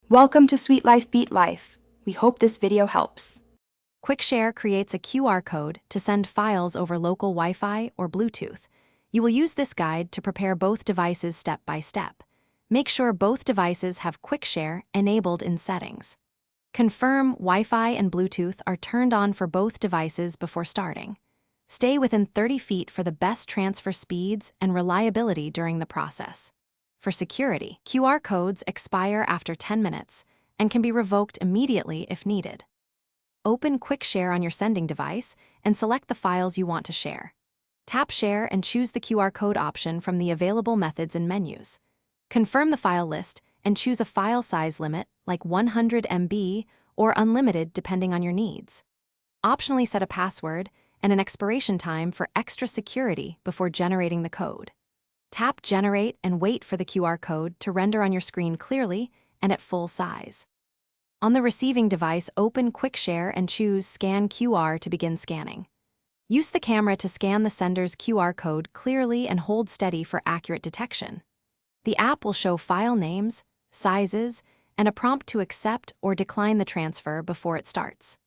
Welcome to Sweet Life Beat Life. We hope this video helps. QuickShare creates a QR code to send files over local Wi-Fi or Bluetooth. You will use this guide to prepare both devices step by step. Make sure both devices have QuickShare enabled in settings. Confirm Wi-Fi and Bluetooth are turned on for both devices before starting. Stay within 30 feet for the best transfer speeds and reliability during the process. For security, QR codes expire after 10 minutes and can be revoked immediately if needed. Open QuickShare on your sending device and select the files you want to share. Tap Share and choose the QR code option from the available methods and menus. Confirm the file list and choose a file size limit like 100 MB or unlimited depending on your needs. Optionally set a password and an expiration time for extra security before generating the code. Tap Generate and wait for the QR code to render on your screen clearly and at full size. On the receiving device, open QuickShare and choose Scan QR to begin scanning. Use the camera to scan the sender's QR code clearly and hold steady for accurate detection. The app will show file names, sizes, and a prompt to accept or decline the transfer before it starts.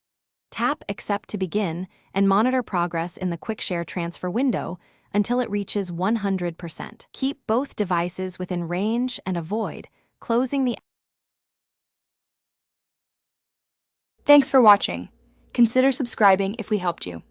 Tap Accept to begin and monitor progress in the QuickShare transfer window until it reaches 100%. Keep both devices within range and avoid closing the. Thanks for watching. Consider subscribing if we helped you.